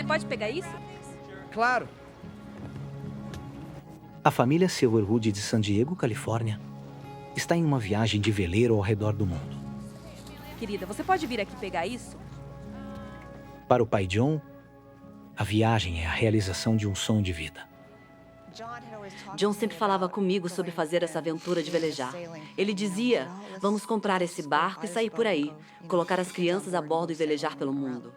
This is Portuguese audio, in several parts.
pode pegar isso? Claro. A família Silverwood de San Diego, Califórnia, está em uma viagem de veleiro ao redor do mundo. Querida, você pode vir aqui pegar isso? Para o pai John, a viagem é a realização de um sonho de vida. John sempre falava comigo sobre fazer essa aventura de velejar. Ele dizia, vamos comprar esse barco e sair por aí, colocar as crianças a bordo e velejar pelo mundo.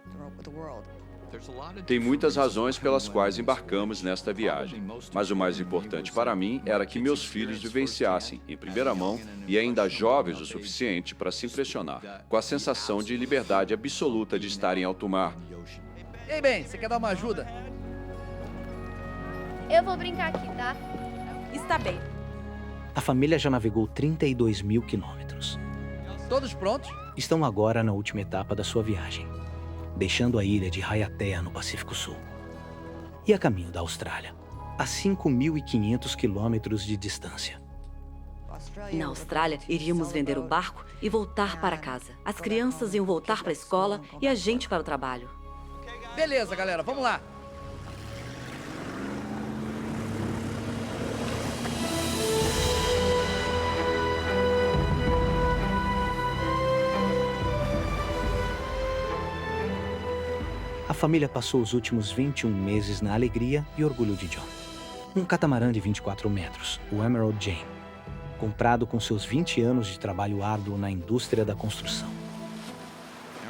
Tem muitas razões pelas quais embarcamos nesta viagem, mas o mais importante para mim era que meus filhos vivenciassem, em primeira mão, e ainda jovens o suficiente para se impressionar, com a sensação de liberdade absoluta de estar em alto mar. Ei, Ben, você quer dar uma ajuda? Eu vou brincar aqui, tá? Está bem. A família já navegou 32 mil quilômetros. Todos prontos? Estão agora na última etapa da sua viagem, deixando a ilha de Raiatea, no Pacífico Sul, e a caminho da Austrália, a 5.500 quilômetros de distância. Na Austrália, iríamos vender o barco e voltar para casa. As crianças iam voltar para a escola e a gente para o trabalho. Beleza, galera, vamos lá. A família passou os últimos 21 meses na alegria e orgulho de John. Um catamarã de 24 metros, o Emerald Jane, comprado com seus 20 anos de trabalho árduo na indústria da construção.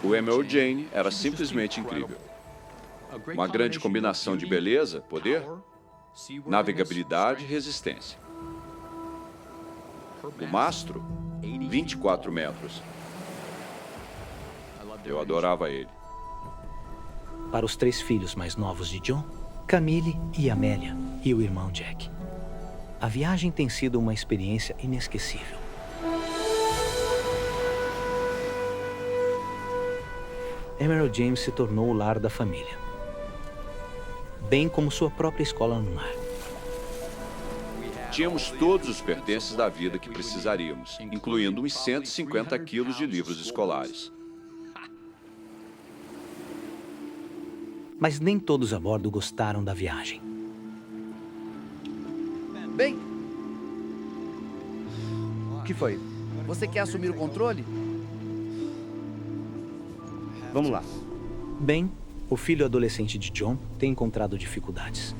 O Emerald Jane era simplesmente incrível. Uma grande combinação de beleza, poder, navegabilidade e resistência. O mastro, 24 metros. Eu adorava ele. Para os 3 filhos mais novos de John, Camille e Amélia, e o irmão Jack, a viagem tem sido uma experiência inesquecível. Emerald James se tornou o lar da família, bem como sua própria escola no mar. Tínhamos todos os pertences da vida que precisaríamos, incluindo uns 150 quilos de livros escolares. Mas nem todos a bordo gostaram da viagem. Ben, O que foi? você quer assumir o controle? Vamos lá. Ben, o filho adolescente de John, tem encontrado dificuldades.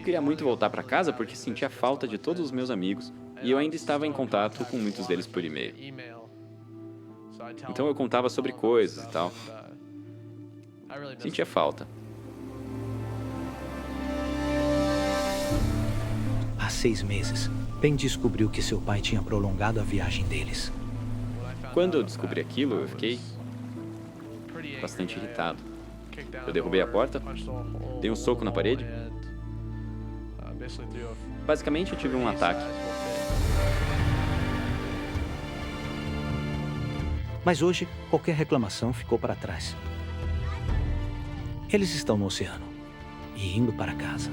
Queria muito voltar para casa porque sentia falta de todos os meus amigos e eu ainda estava em contato com muitos deles por e-mail. Então eu contava sobre coisas e tal. Sentia falta. Há 6 meses, Ben descobriu que seu pai tinha prolongado a viagem deles. Quando eu descobri aquilo, eu fiquei bastante irritado. Eu derrubei a porta, dei um soco na parede. Basicamente, eu tive um ataque. Mas hoje, qualquer reclamação ficou para trás. Eles estão no oceano e indo para casa.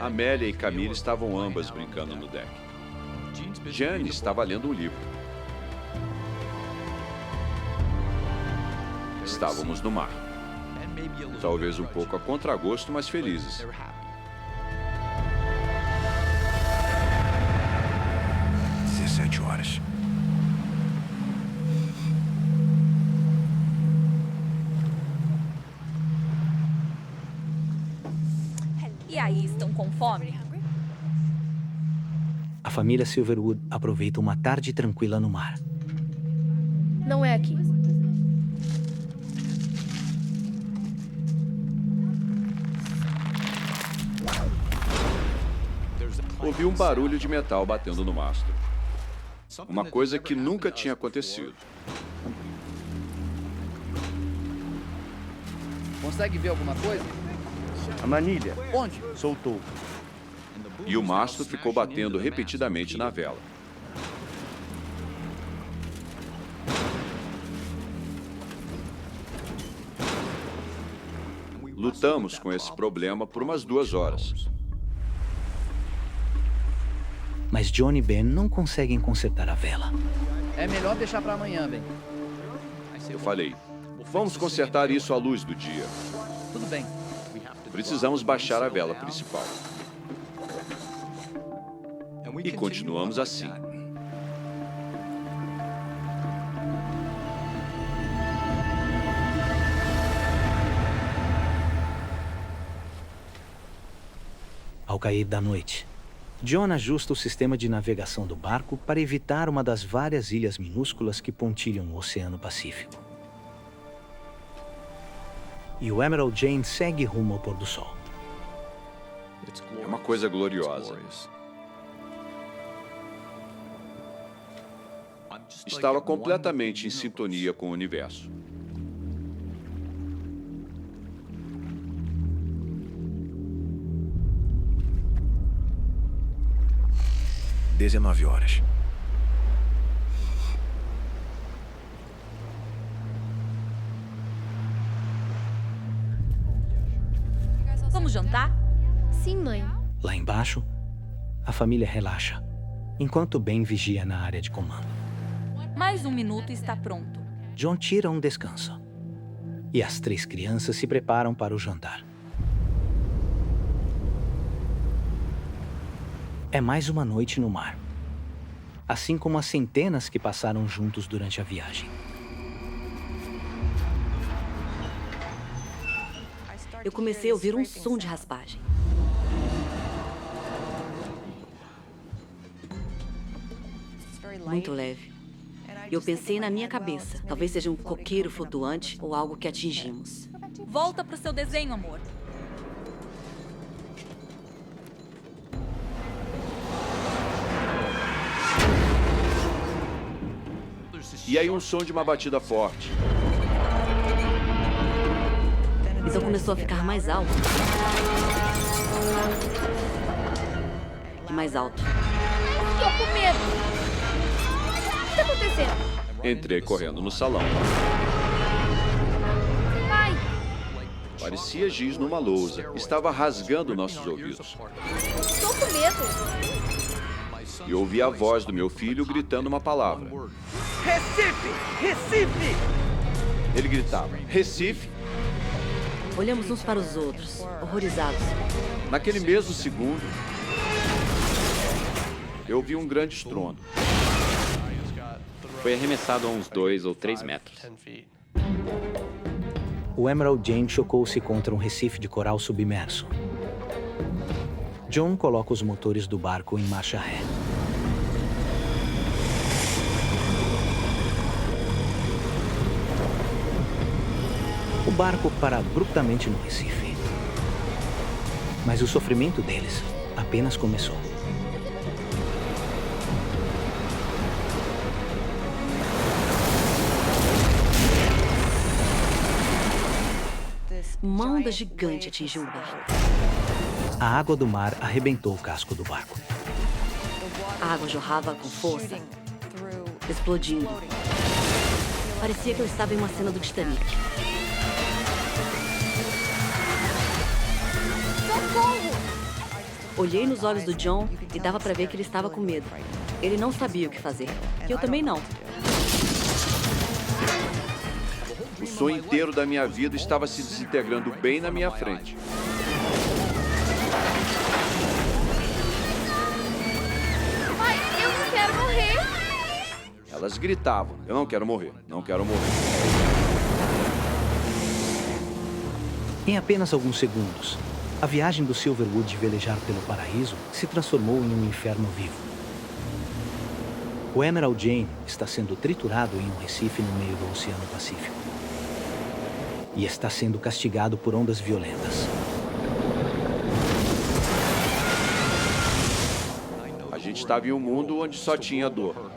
Amélia e Camille estavam ambas brincando no deck. Jane estava lendo um livro. Estávamos no mar. Talvez um pouco a contragosto, mas felizes. Horas. E aí, estão com fome? A família Silverwood aproveita uma tarde tranquila no mar. Não é aqui. Ouvi um barulho de metal batendo no mastro. Uma coisa que nunca tinha acontecido. Consegue ver alguma coisa? A manilha Onde? soltou. E o mastro ficou batendo repetidamente na vela. Lutamos com esse problema por umas 2 horas. Mas John e Ben não conseguem consertar a vela. É melhor deixar para amanhã, Ben. Eu falei, Vamos consertar isso à luz do dia. Tudo bem. Precisamos baixar a vela principal. E continuamos assim. Ao cair da noite, John ajusta o sistema de navegação do barco para evitar uma das várias ilhas minúsculas que pontilham o Oceano Pacífico. E o Emerald Jane segue rumo ao pôr do sol. É uma coisa gloriosa. Estava completamente em sintonia com o universo. Às 19h. Vamos jantar? Sim, mãe. Lá embaixo, a família relaxa, enquanto Ben vigia na área de comando. Mais um minuto e está pronto. John tira um descanso. E as 3 crianças se preparam para o jantar. É mais uma noite no mar. Assim como as centenas que passaram juntos durante a viagem. Eu comecei a ouvir um som de raspagem. Muito leve. Eu pensei na minha cabeça. Talvez seja um coqueiro flutuante ou algo que atingimos. Volta pro seu desenho, amor. E aí um som de uma batida forte. Então começou a ficar mais alto. E mais alto. Tô com medo. O que tá acontecendo? Entrei correndo no salão. Pai, Parecia giz numa lousa. Estava rasgando nossos ouvidos. tô com medo. E ouvi a voz do meu filho gritando uma palavra. Recife! Recife! Ele gritava, Recife. Olhamos uns para os outros, horrorizados. Naquele mesmo segundo, eu ouvi um grande estrondo. Foi arremessado a uns 2 ou 3 metros. O Emerald Jane chocou-se contra um recife de coral submerso. John coloca os motores do barco em marcha ré. O barco para abruptamente no recife. Mas o sofrimento deles apenas começou. Uma onda gigante atingiu o barco. A água do mar arrebentou o casco do barco. A água jorrava com força, explodindo. Parecia que eu estava em uma cena do Titanic. Socorro! Olhei nos olhos do John e dava para ver que ele estava com medo. Ele não sabia o que fazer. E eu também não. O sonho inteiro da minha vida estava se desintegrando bem na minha frente. Pai, eu não quero morrer. Elas gritavam, eu não quero morrer, não quero morrer. Em apenas alguns segundos, a viagem do Silverwood de velejar pelo paraíso se transformou em um inferno vivo. O Emerald Jane está sendo triturado em um recife no meio do Oceano Pacífico. E está sendo castigado por ondas violentas. A gente estava em um mundo onde só tinha dor.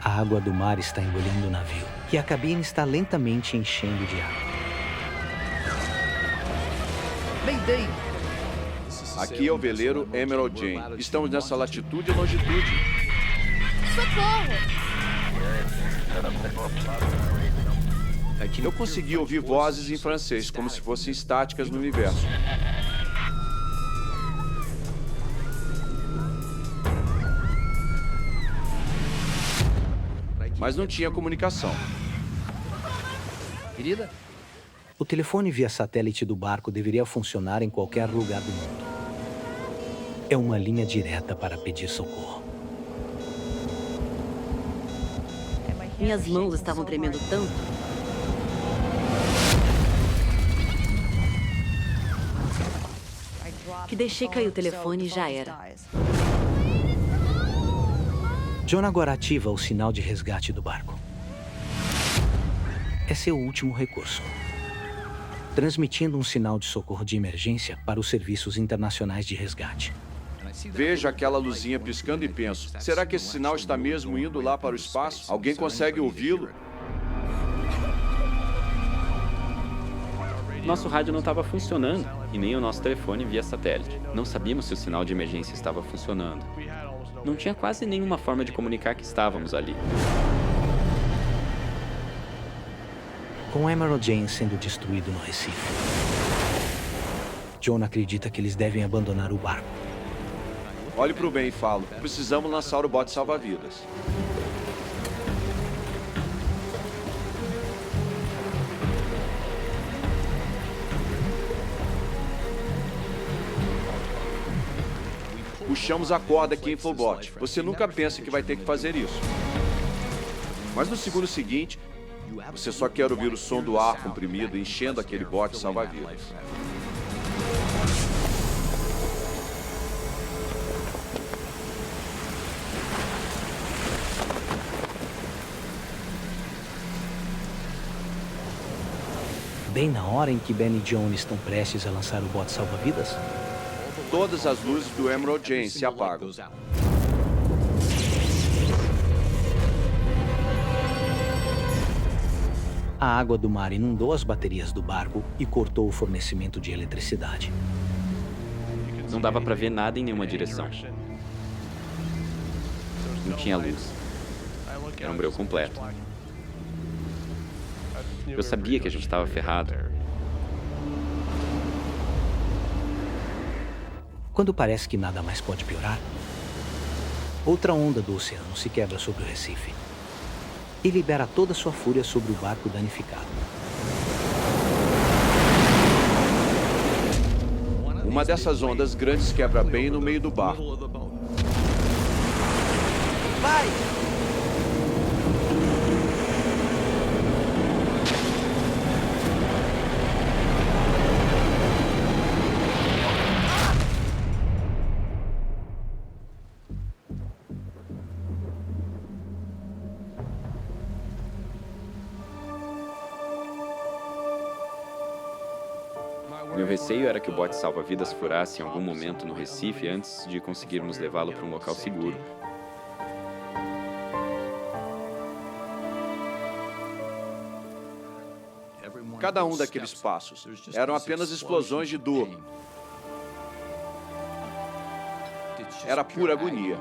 A água do mar está engolindo o navio e a cabine está lentamente enchendo de água. Mayday! Aqui é o veleiro Emerald Jane. Estamos nessa latitude e longitude. Socorro! Eu consegui ouvir vozes em francês, como se fossem estáticas no universo. Mas não tinha comunicação. Querida? O telefone via satélite do barco deveria funcionar em qualquer lugar do mundo. É uma linha direta para pedir socorro. Minhas mãos estavam tremendo tanto. Que deixei cair o telefone e já era. John agora ativa o sinal de resgate do barco. É seu último recurso. Transmitindo um sinal de socorro de emergência para os serviços internacionais de resgate. Vejo aquela luzinha piscando e penso, será que esse sinal está mesmo indo lá para o espaço? Alguém consegue ouvi-lo? Nosso rádio não estava funcionando e nem o nosso telefone via satélite. Não sabíamos se o sinal de emergência estava funcionando. Não tinha quase nenhuma forma de comunicar que estávamos ali. Com Emerald Jane sendo destruído no Recife, John acredita que eles devem abandonar o barco. Olhe para o bem e falo, precisamos lançar o bote salva-vidas. Puxamos a corda aqui em full bote. Você nunca pensa que vai ter que fazer isso. Mas no segundo seguinte, você só quer ouvir o som do ar comprimido enchendo aquele bote salva-vidas. Bem na hora em que Ben e John estão prestes a lançar o bote salva-vidas, Todas as luzes do Emerald Jane se apagam. a água do mar inundou as baterias do barco e cortou o fornecimento de eletricidade. Não dava para ver nada em nenhuma direção. Não tinha luz. Era um breu completo. Eu sabia que a gente estava ferrado. Quando parece que nada mais pode piorar, outra onda do oceano se quebra sobre o Recife e libera toda sua fúria sobre o barco danificado. Uma dessas ondas grandes quebra bem no meio do barco. Vai! Meu receio era que o bote salva-vidas furasse em algum momento no Recife antes de conseguirmos levá-lo para um local seguro. Cada um daqueles passos eram apenas explosões de dor. Era pura agonia.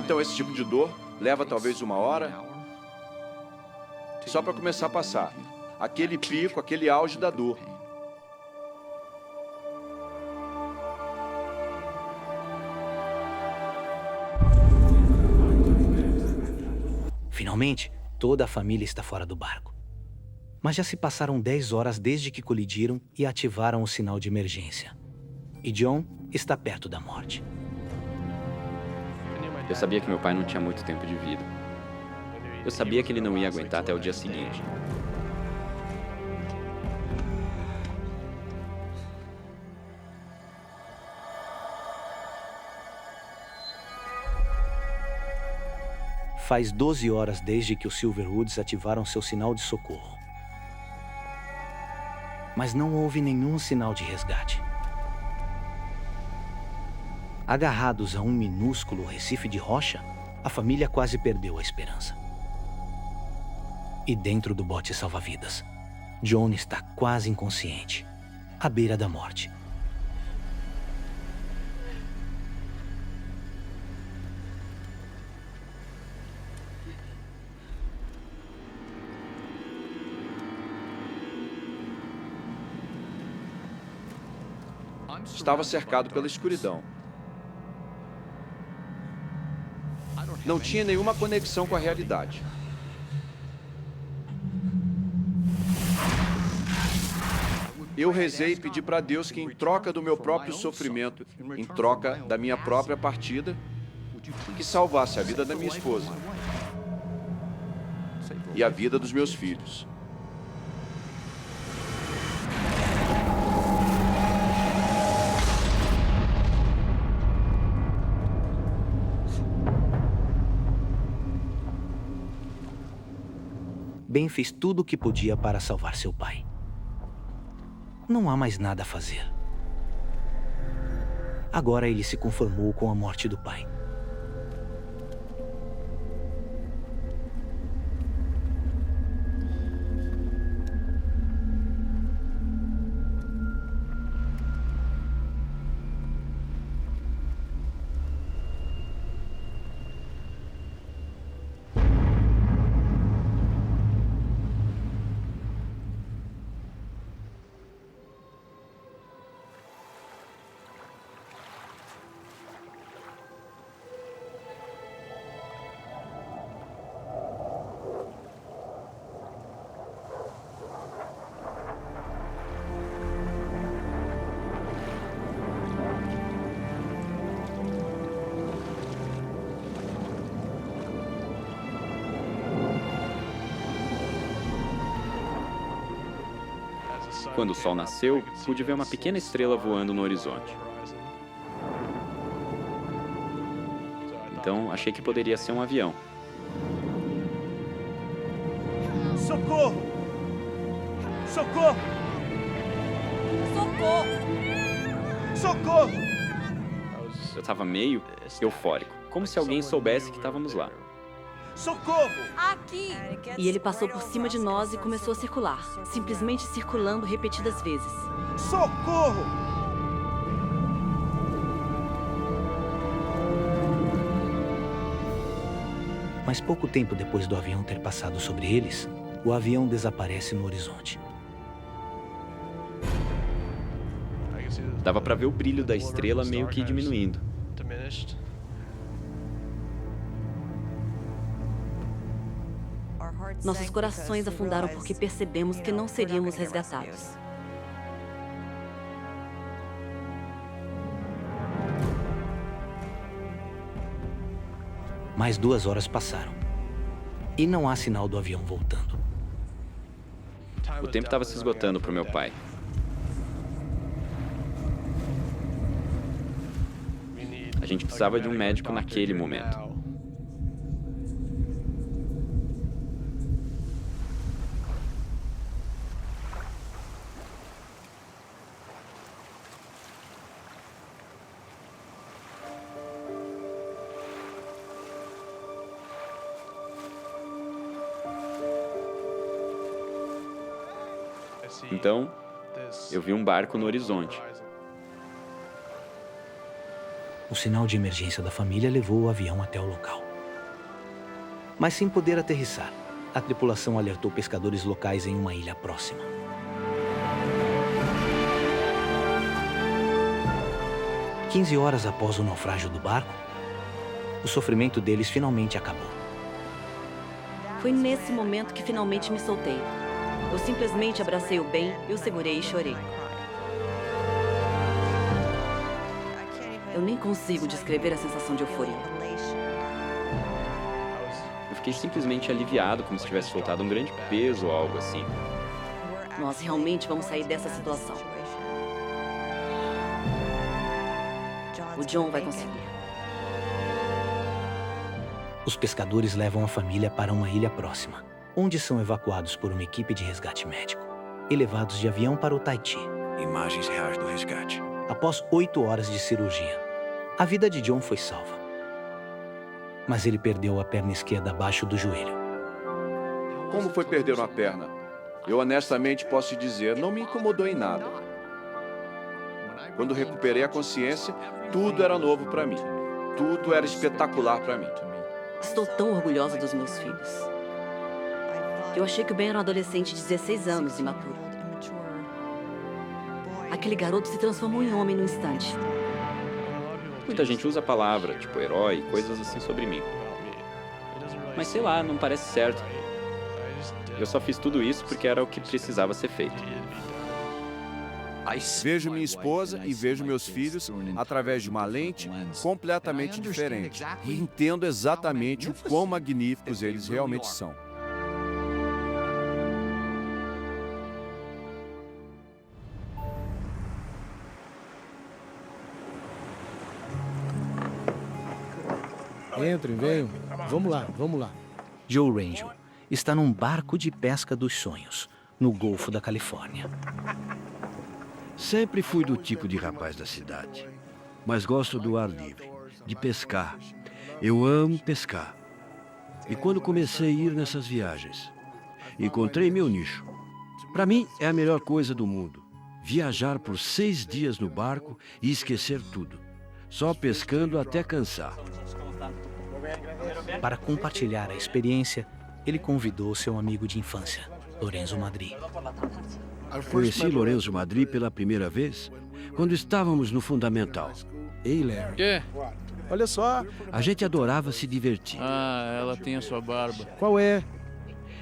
Então esse tipo de dor leva talvez uma hora só para começar a passar. Aquele pico, aquele auge da dor. Finalmente, toda a família está fora do barco. Mas já se passaram 10 horas desde que colidiram e ativaram o sinal de emergência. E John está perto da morte. Eu sabia que meu pai não tinha muito tempo de vida. Eu sabia que ele não ia aguentar até o dia seguinte. Faz 12 horas desde que os Silverwoods ativaram seu sinal de socorro. Mas não houve nenhum sinal de resgate. Agarrados a um minúsculo recife de rocha, a família quase perdeu a esperança. E dentro do bote salva-vidas, John está quase inconsciente, à beira da morte. Estava cercado pela escuridão. Não tinha nenhuma conexão com a realidade. Eu rezei e pedi para Deus que, em troca do meu próprio sofrimento, em troca da minha própria partida, que salvasse a vida da minha esposa e a vida dos meus filhos. Ben fez tudo o que podia para salvar seu pai. Não há mais nada a fazer. Agora ele se conformou com a morte do pai. Quando o sol nasceu, pude ver uma pequena estrela voando no horizonte. Então, achei que poderia ser um avião. Socorro! Socorro! Socorro! Socorro! Eu estava meio eufórico, como se alguém soubesse que estávamos lá. Socorro! Aqui! E ele passou por cima de nós e começou a circular, simplesmente circulando repetidas vezes. Socorro! Mas pouco tempo depois do avião ter passado sobre eles, o avião desaparece no horizonte. Dava para ver o brilho da estrela meio que diminuindo. Nossos corações afundaram porque percebemos que não seríamos resgatados. Mais 2 horas passaram. E não há sinal do avião voltando. O tempo estava se esgotando para o meu pai. A gente precisava de um médico naquele momento. Então, eu vi um barco no horizonte. O sinal de emergência da família levou o avião até o local. Mas sem poder aterrissar, a tripulação alertou pescadores locais em uma ilha próxima. "15 horas após o naufrágio do barco, o sofrimento deles finalmente acabou. Foi nesse momento que finalmente me soltei. Eu simplesmente abracei o Ben, eu segurei e chorei. Eu nem consigo descrever a sensação de euforia. Eu fiquei simplesmente aliviado, como se tivesse soltado um grande peso ou algo assim. Nós realmente vamos sair dessa situação. O John vai conseguir. Os pescadores levam a família para uma ilha próxima, onde são evacuados por uma equipe de resgate médico e levados de avião para o Tahiti. Imagens reais do resgate. Após 8 horas de cirurgia, a vida de John foi salva. Mas ele perdeu a perna esquerda abaixo do joelho. Como foi perder uma perna? Eu honestamente posso dizer, não me incomodou em nada. Quando recuperei a consciência, tudo era novo para mim. Tudo era espetacular para mim. Estou tão orgulhosa dos meus filhos. Eu achei que o Ben era um adolescente de 16 anos, imaturo. Aquele garoto se transformou em homem no instante. Muita gente usa a palavra, tipo herói, coisas assim sobre mim. Mas sei lá, não parece certo. Eu só fiz tudo isso porque era o que precisava ser feito. Vejo minha esposa e vejo meus filhos através de uma lente completamente diferente. E entendo exatamente o quão magníficos eles realmente são. Entrem, venham. Vamos lá, vamos lá. Joe Rangel está num barco de pesca dos sonhos, no Golfo da Califórnia. Sempre fui do tipo de rapaz da cidade, mas gosto do ar livre, de pescar. Eu amo pescar. E quando comecei a ir nessas viagens, encontrei meu nicho. Para mim, é a melhor coisa do mundo. Viajar por 6 dias no barco e esquecer tudo. Só pescando até cansar. Para compartilhar a experiência, ele convidou seu amigo de infância, Lorenzo Madri. Conheci Lorenzo Madri pela primeira vez quando estávamos no Fundamental. Ei, Larry. Quê? Olha só. A gente adorava se divertir. Ah, ela tem a sua barba. Qual é?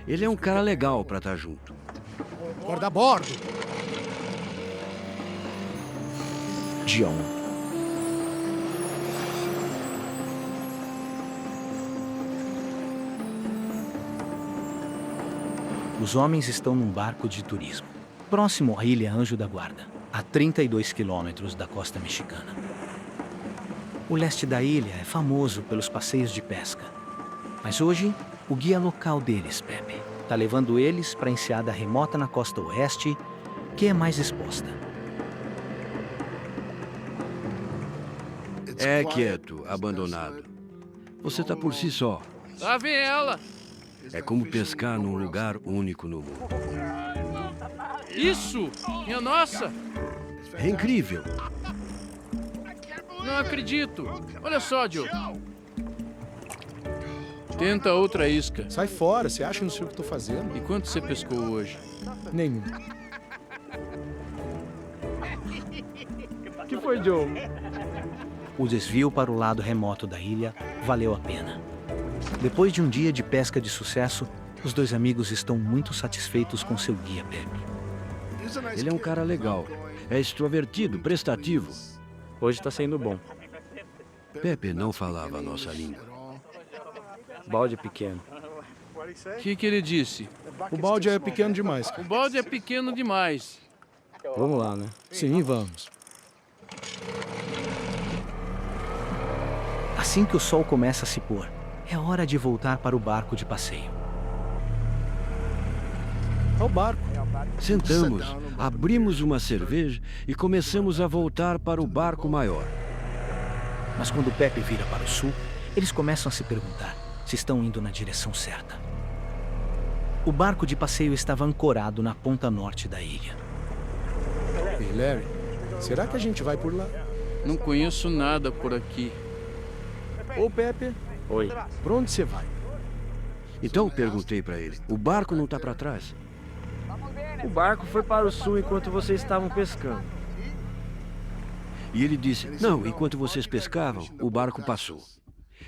Ele é um cara legal para estar junto. Corda a bordo. John. Os homens estão num barco de turismo, próximo à Ilha Anjo da Guarda, a 32 quilômetros da costa mexicana. O leste da ilha é famoso pelos passeios de pesca. Mas hoje, o guia local deles, Pepe, está levando eles para a enseada remota na costa oeste, que é mais exposta. É quieto, abandonado. Você está por si só. Lá vem ela! É como pescar num lugar único no mundo. Isso! Minha nossa! É incrível. Não acredito! Olha só, Joe. Tenta outra isca. Sai fora, você acha que não sei o que estou fazendo? E quanto você pescou hoje? Nenhum. O que foi, Joe? O desvio para o lado remoto da ilha valeu a pena. Depois de um dia de pesca de sucesso, os dois amigos estão muito satisfeitos com seu guia, Pepe. Ele é um cara legal. É extrovertido, prestativo. Hoje está sendo bom. Pepe não falava a nossa língua. Balde pequeno. O que ele disse? O balde é pequeno demais. O balde é pequeno demais. Vamos lá, né? Sim, vamos. Assim que o sol começa a se pôr, é hora de voltar para o barco de passeio. Ao barco. Sentamos, abrimos uma cerveja e começamos a voltar para o barco maior. Mas quando Pepe vira para o sul, eles começam a se perguntar se estão indo na direção certa. O barco de passeio estava ancorado na ponta norte da ilha. Ei, Larry, será que a gente vai por lá? Não conheço nada por aqui. Ô, Pepe. Oi. Pra onde você vai? Então perguntei para ele, o barco não está para trás? O barco foi para o sul enquanto vocês estavam pescando. E ele disse, não, enquanto vocês pescavam, o barco passou.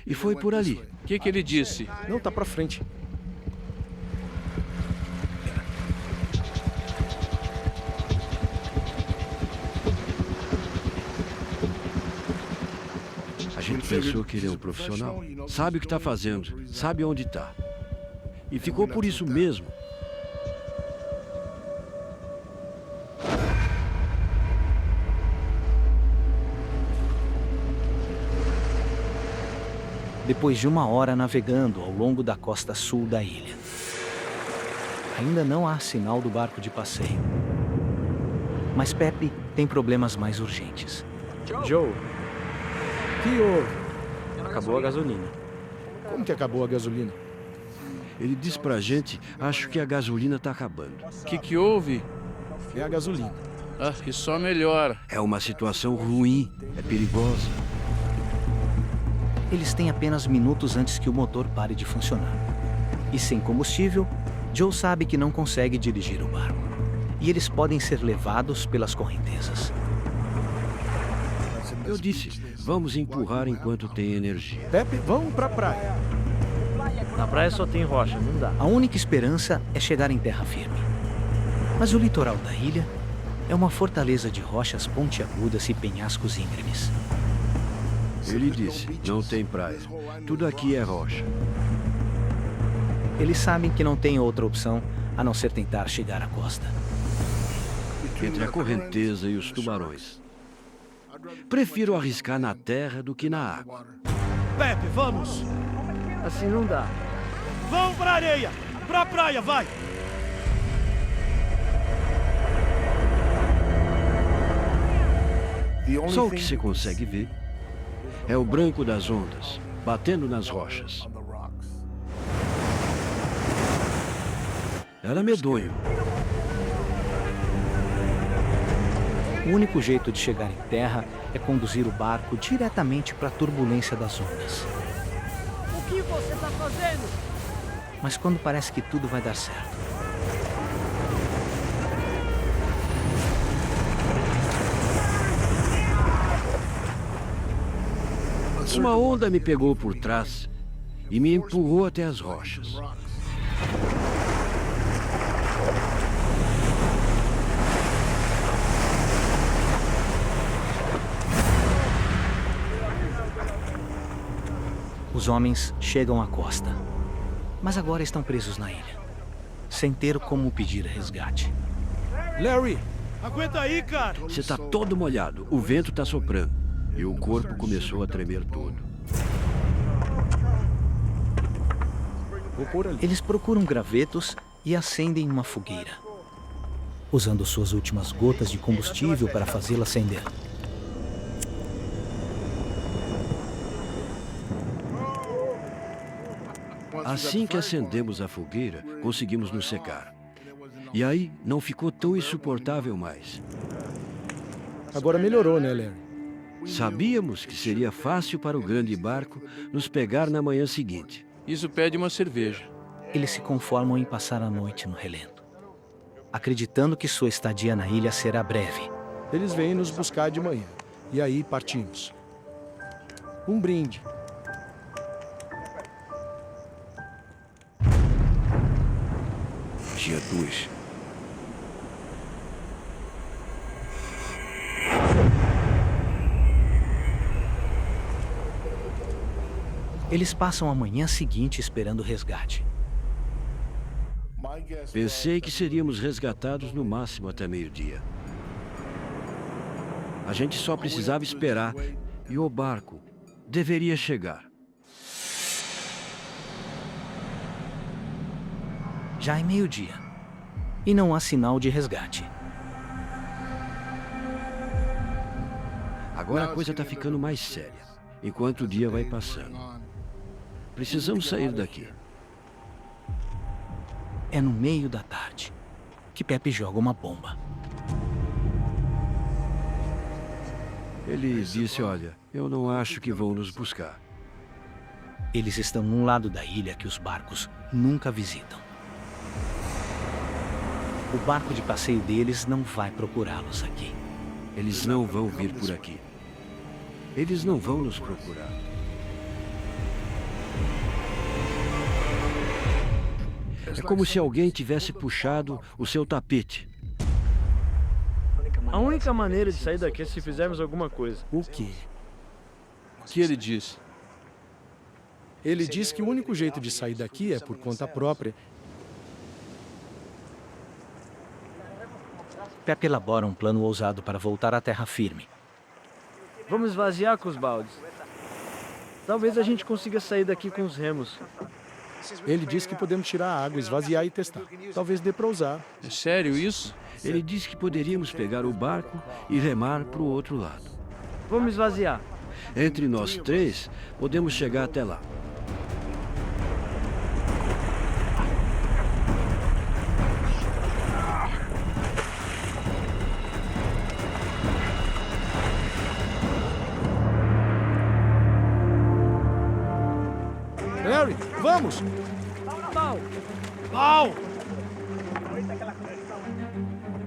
E foi por ali. O que ele disse? Não, tá para frente. A gente pensou que ele é um profissional. Sabe o que está fazendo, sabe onde está. E ficou por isso mesmo. Depois de 1 hora navegando ao longo da costa sul da ilha, ainda não há sinal do barco de passeio. Mas Pepe tem problemas mais urgentes. Joe, Que houve? acabou a gasolina. Como que acabou a gasolina? Ele disse pra gente, acho que a gasolina está acabando. O que houve? É a gasolina. Ah, e só melhora. É uma situação ruim, é perigosa. Eles têm apenas minutos antes que o motor pare de funcionar. E sem combustível, Joe sabe que não consegue dirigir o barco. E eles podem ser levados pelas correntezas. Eu disse, vamos empurrar enquanto tem energia. Pepe, vamos pra praia. Na praia só tem rocha, não dá. A única esperança é chegar em terra firme. Mas o litoral da ilha é uma fortaleza de rochas pontiagudas e penhascos íngremes. Ele disse, não tem praia. Tudo aqui é rocha. Eles sabem que não tem outra opção a não ser tentar chegar à costa. Entre a correnteza e os tubarões. Prefiro arriscar na terra do que na água. Pepe, vamos! Assim não dá. Vamos pra areia! Pra praia, vai! Só o que se consegue ver é o branco das ondas batendo nas rochas. Era medonho. O único jeito de chegar em terra é conduzir o barco diretamente para a turbulência das ondas. O que você está fazendo? Mas quando parece que tudo vai dar certo, uma onda me pegou por trás e me empurrou até as rochas. os homens chegam à costa. Mas agora estão presos na ilha, sem ter como pedir resgate. Larry, aguenta aí, cara! Você tá todo molhado, o vento tá soprando e o corpo começou a tremer todo. Eles procuram gravetos e acendem uma fogueira, usando suas últimas gotas de combustível para fazê-la acender. Assim que acendemos a fogueira, conseguimos nos secar. E aí, não ficou tão insuportável mais. Agora melhorou, né, Larry? Sabíamos que seria fácil para o grande barco nos pegar na manhã seguinte. Isso pede uma cerveja. Eles se conformam em passar a noite no relento, acreditando que sua estadia na ilha será breve. Eles vêm nos buscar de manhã. E aí partimos. Um brinde. Dia 2. Eles passam a manhã seguinte esperando o resgate. Pensei que seríamos resgatados no máximo até meio-dia. A gente só precisava esperar e o barco deveria chegar. Já é meio-dia e não há sinal de resgate. Agora a coisa está ficando mais séria, enquanto o dia vai passando. Precisamos sair daqui. É no meio da tarde que Pepe joga uma bomba. Ele disse, olha, eu não acho que vão nos buscar. Eles estão num lado da ilha que os barcos nunca visitam. O barco de passeio deles não vai procurá-los aqui. Eles não vão vir por aqui. Eles não vão nos procurar. É como se alguém tivesse puxado o seu tapete. A única maneira de sair daqui é se fizermos alguma coisa. O quê? O que ele disse? Ele diz que o único jeito de sair daqui é por conta própria. Pepe elabora um plano ousado para voltar à terra firme. Vamos esvaziar com os baldes. Talvez a gente consiga sair daqui com os remos. Ele diz que podemos tirar a água, esvaziar e testar. Talvez dê para usar. É sério isso? Ele disse que poderíamos pegar o barco e remar para o outro lado. Vamos esvaziar. Entre nós três, podemos chegar até lá. Larry, vamos! Pau!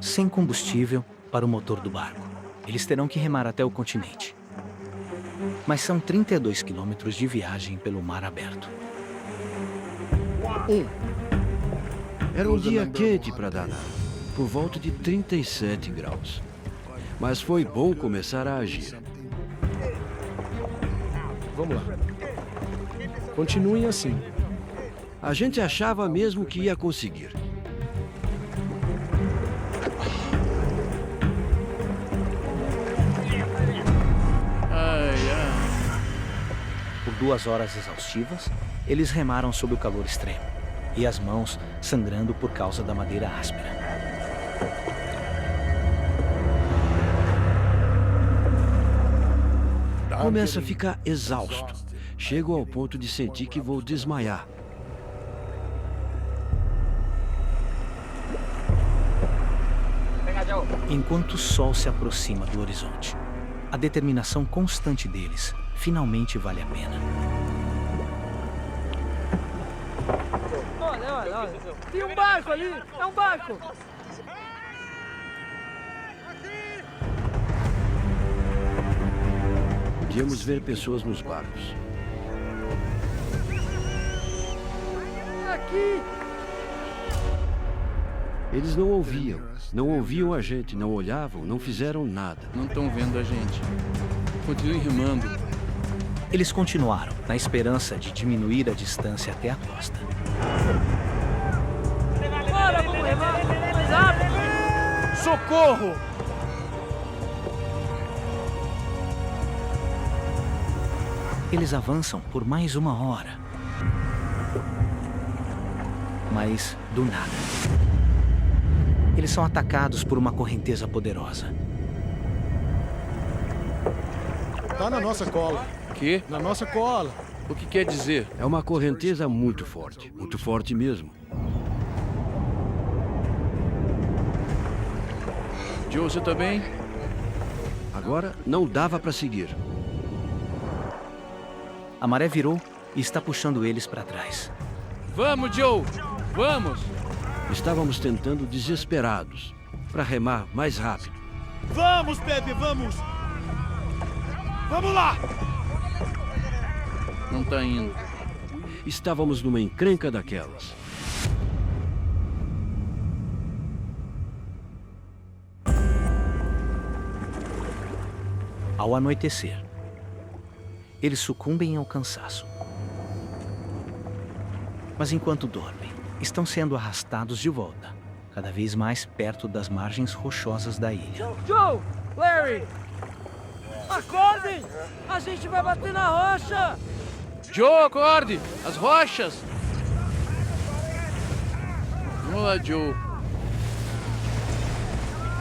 Sem combustível para o motor do barco, eles terão que remar até o continente. Mas são 32 quilômetros de viagem pelo mar aberto. Era um dia quente para danar, por volta de 37 graus. Mas foi bom começar a agir. Vamos lá. Continuem assim. A gente achava mesmo que ia conseguir. Por 2 horas exaustivas, eles remaram sob o calor extremo e as mãos sangrando por causa da madeira áspera. Começo a ficar exausto. Chego ao ponto de sentir que vou desmaiar. Enquanto o sol se aproxima do horizonte, a determinação constante deles finalmente vale a pena. Olha. Tem um barco ali! É um barco! Podíamos ver pessoas nos barcos. Aqui! Eles não ouviam a gente, não olhavam, não fizeram nada. Não estão vendo a gente. Continuem remando. Eles continuaram, na esperança de diminuir a distância até a costa. Bora, vamos remar! Mais rápido! Socorro! Eles avançam por mais 1 hora. Mas, do nada, eles são atacados por uma correnteza poderosa. Tá na nossa cola. Quê? Na nossa cola. O que quer dizer? É uma correnteza muito forte mesmo. Joe, você tá bem? Agora não dava para seguir. A maré virou e está puxando eles para trás. Vamos, Joe! Vamos! Estávamos tentando desesperados para remar mais rápido. Vamos, Pepe, vamos! Vamos lá! Não tá indo. Estávamos numa encrenca daquelas. Ao anoitecer, eles sucumbem ao cansaço. Mas enquanto dormem, estão sendo arrastados de volta, cada vez mais perto das margens rochosas da ilha. Joe! Larry! Acordem! A gente vai bater na rocha! Joe, acorde! As rochas! Vamos lá, Joe.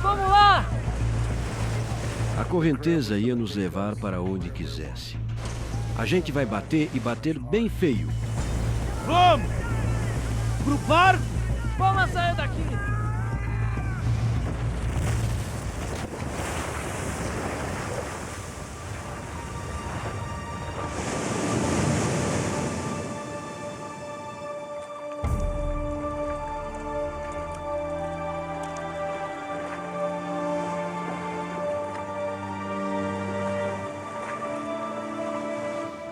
Vamos lá! A correnteza ia nos levar para onde quisesse. A gente vai bater e bater bem feio. Vamos! Pro barco! Vamos sair daqui!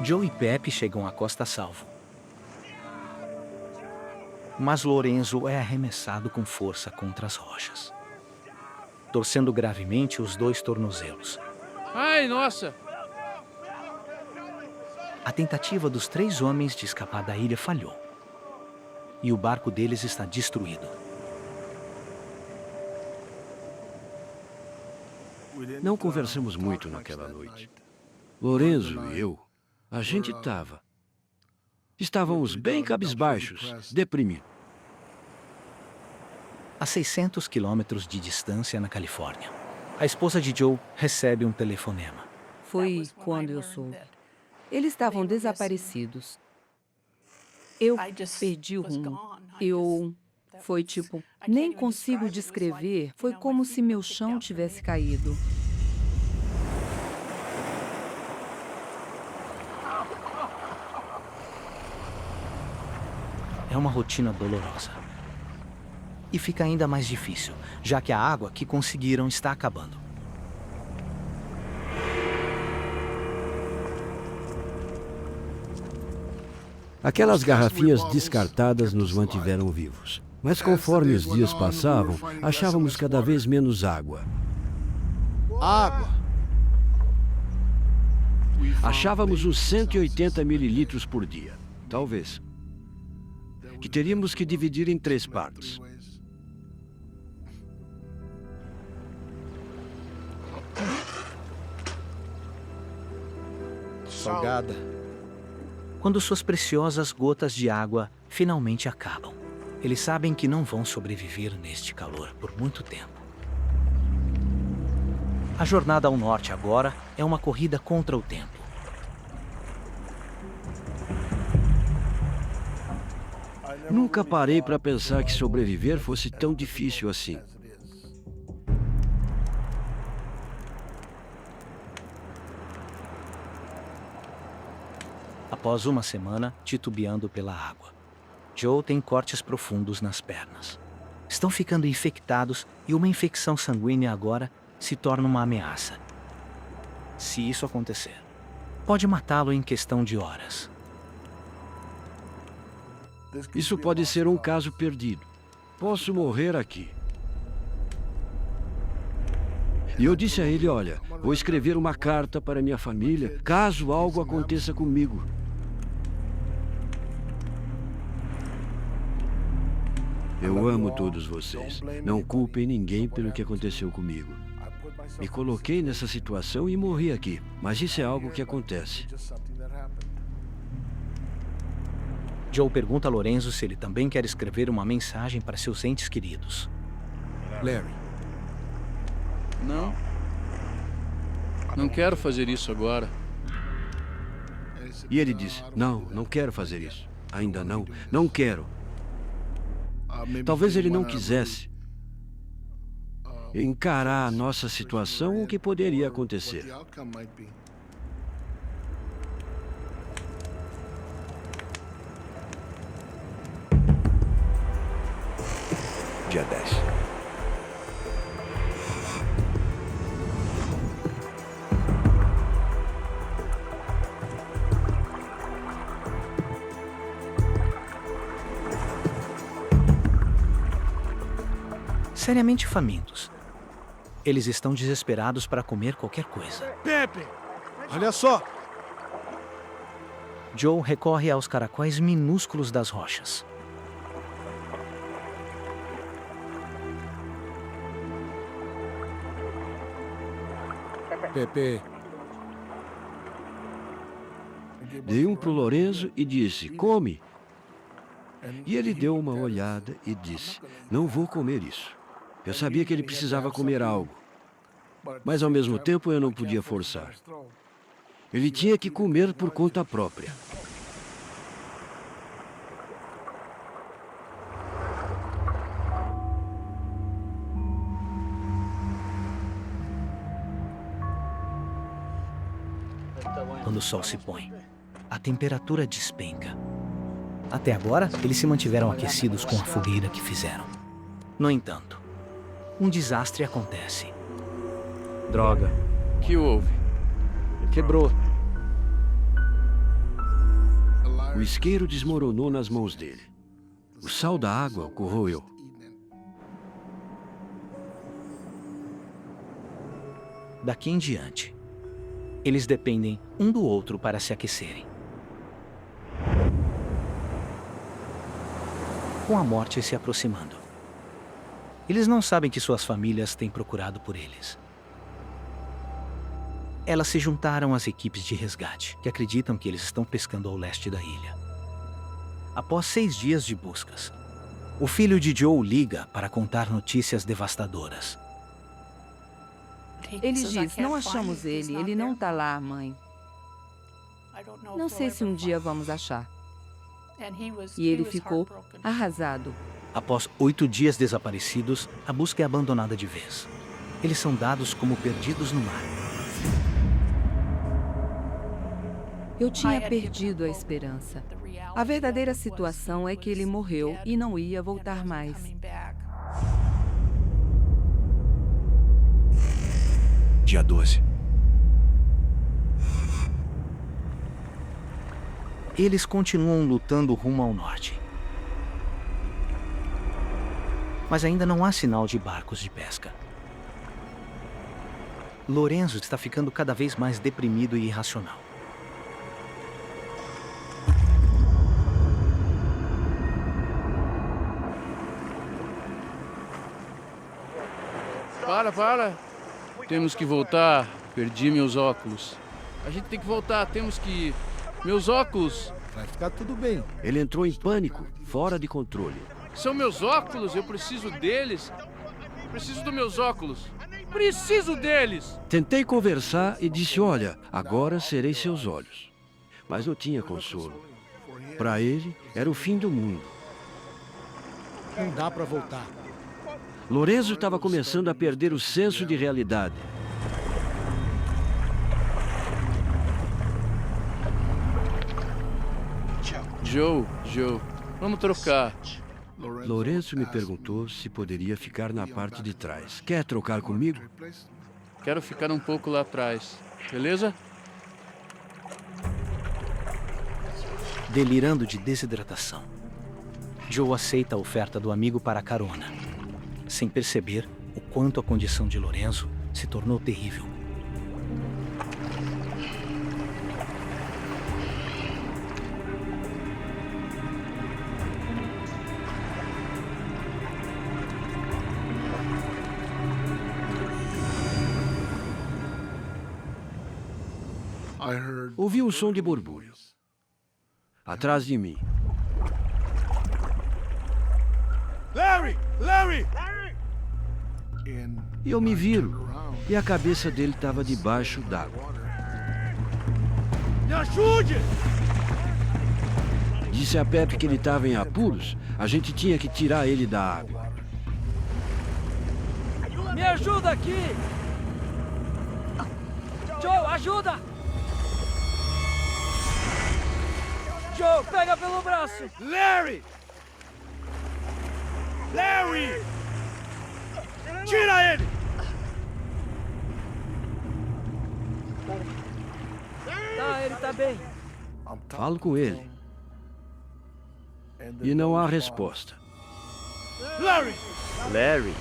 Joe e Pepe chegam à costa a salvo. Mas Lorenzo é arremessado com força contra as rochas, torcendo gravemente os 2 tornozelos. Ai, nossa! A tentativa dos 3 homens de escapar da ilha falhou. E o barco deles está destruído. Não conversamos muito naquela noite. Lorenzo e eu, a gente estávamos bem cabisbaixos, deprimidos. A 600 quilômetros de distância na Califórnia, a esposa de Joe recebe um telefonema. Foi quando eu soube. Eles estavam desaparecidos. Eu perdi o rumo. Foi tipo, nem consigo descrever. Foi como se meu chão tivesse caído. É uma rotina dolorosa. E fica ainda mais difícil, já que a água que conseguiram está acabando. Aquelas garrafinhas descartadas nos mantiveram vivos. Mas conforme os dias passavam, achávamos cada vez menos água. Água! Achávamos uns 180 mililitros por dia, talvez. Que teríamos que dividir em 3 partes. Salgada. Quando suas preciosas gotas de água finalmente acabam, eles sabem que não vão sobreviver neste calor por muito tempo. A jornada ao norte agora é uma corrida contra o tempo. Nunca parei para pensar que sobreviver fosse tão difícil assim. Após uma semana titubeando pela água, Joe tem cortes profundos nas pernas. Estão ficando infectados e uma infecção sanguínea agora se torna uma ameaça. Se isso acontecer, pode matá-lo em questão de horas. Isso pode ser um caso perdido. Posso morrer aqui. E eu disse a ele, olha, vou escrever uma carta para minha família, caso algo aconteça comigo. Eu amo todos vocês. Não culpem ninguém pelo que aconteceu comigo. Me coloquei nessa situação e morri aqui. Mas isso é algo que acontece. Joe pergunta a Lorenzo se ele também quer escrever uma mensagem para seus entes queridos. Larry. Não. Não quero fazer isso agora. E ele disse, não quero fazer isso. Ainda não, não quero. Talvez ele não quisesse encarar a nossa situação, o que poderia acontecer. Dia 10. Seriamente famintos. Eles estão desesperados para comer qualquer coisa. Pepe, olha só. Joe recorre aos caracóis minúsculos das rochas. Pepe. Dei um pro Lorenzo e disse, come. E ele deu uma olhada e disse, não vou comer isso. Eu sabia que ele precisava comer algo, mas ao mesmo tempo eu não podia forçar. Ele tinha que comer por conta própria. Quando o sol se põe, a temperatura despenca. Até agora, eles se mantiveram aquecidos com a fogueira que fizeram. No entanto, um desastre acontece. Droga. Que houve? Quebrou. O isqueiro desmoronou nas mãos dele. O sal da água o corroeu. Daqui em diante, eles dependem um do outro para se aquecerem. Com a morte se aproximando, eles não sabem que suas famílias têm procurado por eles. Elas se juntaram às equipes de resgate, que acreditam que eles estão pescando ao leste da ilha. Após 6 dias de buscas, o filho de Joe liga para contar notícias devastadoras. Ele diz, não achamos ele não está lá, mãe. Não sei se um dia vamos achar. E ele ficou arrasado. Após 8 dias desaparecidos, a busca é abandonada de vez. Eles são dados como perdidos no mar. Eu tinha perdido a esperança. A verdadeira situação é que ele morreu e não ia voltar mais. Dia 12. Eles continuam lutando rumo ao norte. Mas ainda não há sinal de barcos de pesca. Lorenzo está ficando cada vez mais deprimido e irracional. Para! Temos que voltar. Perdi meus óculos. A gente tem que voltar, temos que ir. Meus óculos! Vai ficar tudo bem. Ele entrou em pânico, fora de controle. São meus óculos, eu preciso deles. Preciso dos meus óculos. Preciso deles! Tentei conversar e disse, olha, agora serei seus olhos. Mas não tinha consolo. Para ele, era o fim do mundo. Não dá para voltar. Lorenzo estava começando a perder o senso de realidade. Joe, vamos trocar. Lorenzo me perguntou se poderia ficar na parte de trás. Quer trocar comigo? Quero ficar um pouco lá atrás, beleza? Delirando de desidratação, Joe aceita a oferta do amigo para a carona, sem perceber o quanto a condição de Lorenzo se tornou terrível. Ouvi um som de borbulho. Atrás de mim. Larry! E eu me viro. E a cabeça dele estava debaixo d'água. Me ajude! Disse a Pepe que ele estava em apuros. A gente tinha que tirar ele da água. Me ajuda aqui! Joe, ajuda! Joe, pega pelo braço! Larry! Tira ele! Tá, ele tá bem. Falo com ele. E não há resposta. Larry!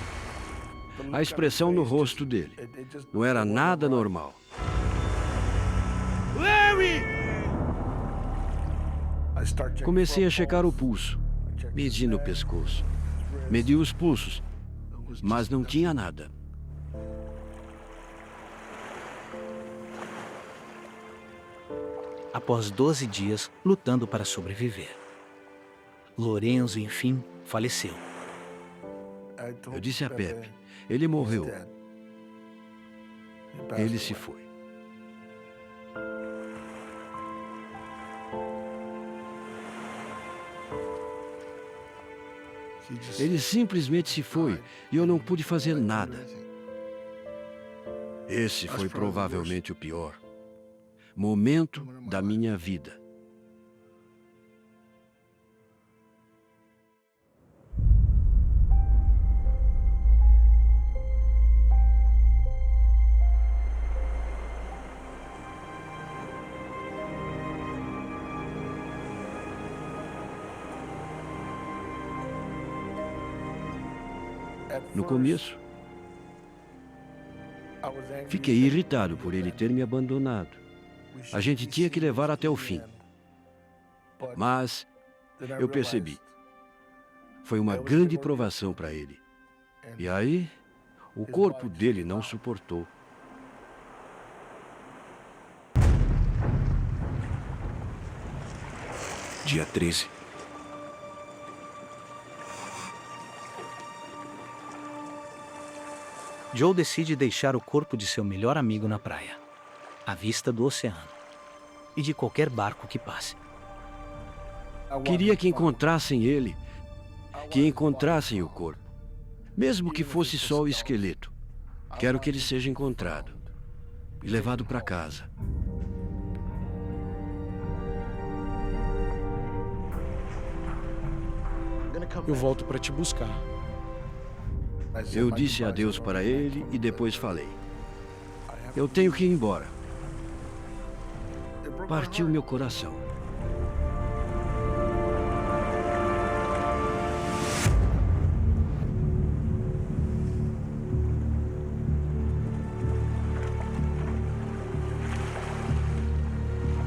A expressão no rosto dele não era nada normal. Larry! Comecei a checar o pulso. Medi no pescoço. Medi os pulsos. Mas não tinha nada. Após 12 dias lutando para sobreviver, Lorenzo, enfim, faleceu. Eu disse a Pepe, ele morreu. Ele se foi. Ele simplesmente se foi e eu não pude fazer nada. Esse foi provavelmente o pior momento da minha vida. No começo, fiquei irritado por ele ter me abandonado. A gente tinha que levar até o fim. Mas eu percebi. Foi uma grande provação para ele. E aí, o corpo dele não suportou. Dia 13. Joe decide deixar o corpo de seu melhor amigo na praia, à vista do oceano e de qualquer barco que passe. Queria que encontrassem ele, que encontrassem o corpo, mesmo que fosse só o esqueleto. Quero que ele seja encontrado e levado para casa. Eu volto para te buscar. Eu disse adeus para ele e depois falei. Eu tenho que ir embora. Partiu meu coração.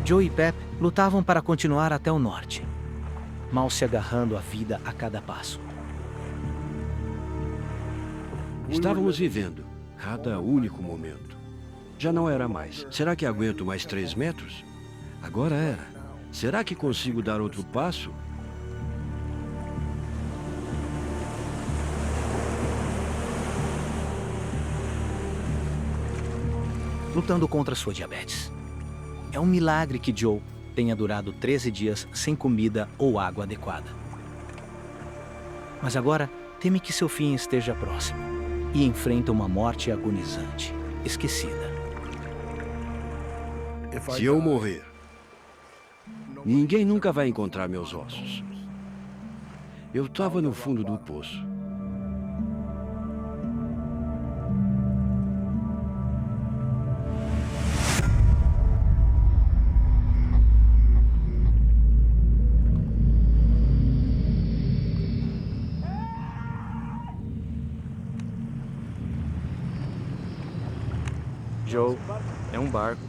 Joe e Pep lutavam para continuar até o norte, mal se agarrando à vida a cada passo. Estávamos vivendo cada único momento. Já não era mais. Será que aguento mais 3 metros? Agora era. Será que consigo dar outro passo? Lutando contra sua diabetes. É um milagre que Joe tenha durado 13 dias sem comida ou água adequada. Mas agora teme que seu fim esteja próximo e enfrenta uma morte agonizante, esquecida. Se eu morrer, ninguém nunca vai encontrar meus ossos. Eu estava no fundo do poço. Joe, é um barco.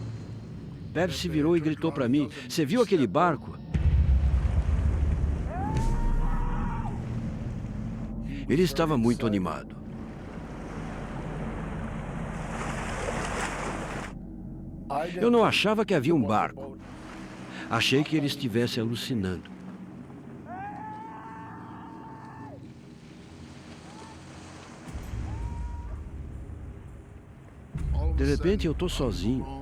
Pep se virou e gritou para mim: "Você viu aquele barco?" Ele estava muito animado. Eu não achava que havia um barco. Achei que ele estivesse alucinando. De repente eu estou sozinho.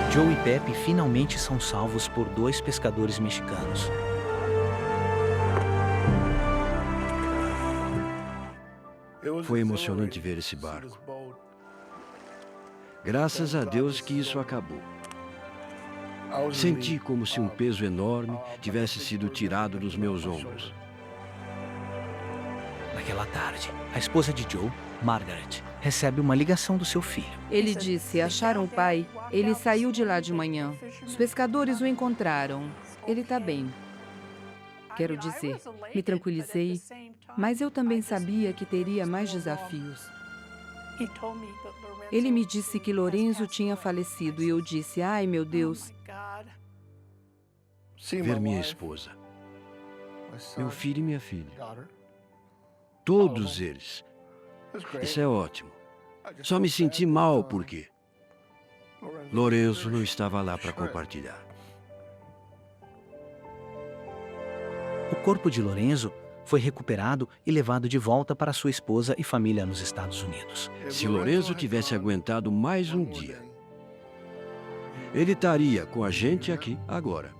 Joe e Pep finalmente são salvos por 2 pescadores mexicanos. Foi emocionante ver esse barco. Graças a Deus que isso acabou. Senti como se um peso enorme tivesse sido tirado dos meus ombros. Naquela tarde, a esposa de Joe, Margaret, recebe uma ligação do seu filho. Ele disse: acharam o pai. Ele saiu de lá de manhã. Os pescadores o encontraram. Ele está bem. Quero dizer, me tranquilizei, mas eu também sabia que teria mais desafios. Ele me disse que Lorenzo tinha falecido e eu disse: ai, meu Deus. Ver minha esposa, meu filho e minha filha. Todos eles. Isso é ótimo. Só me senti mal porque Lorenzo não estava lá para compartilhar. O corpo de Lorenzo foi recuperado e levado de volta para sua esposa e família nos Estados Unidos. Se Lorenzo tivesse aguentado mais um dia, ele estaria com a gente aqui agora.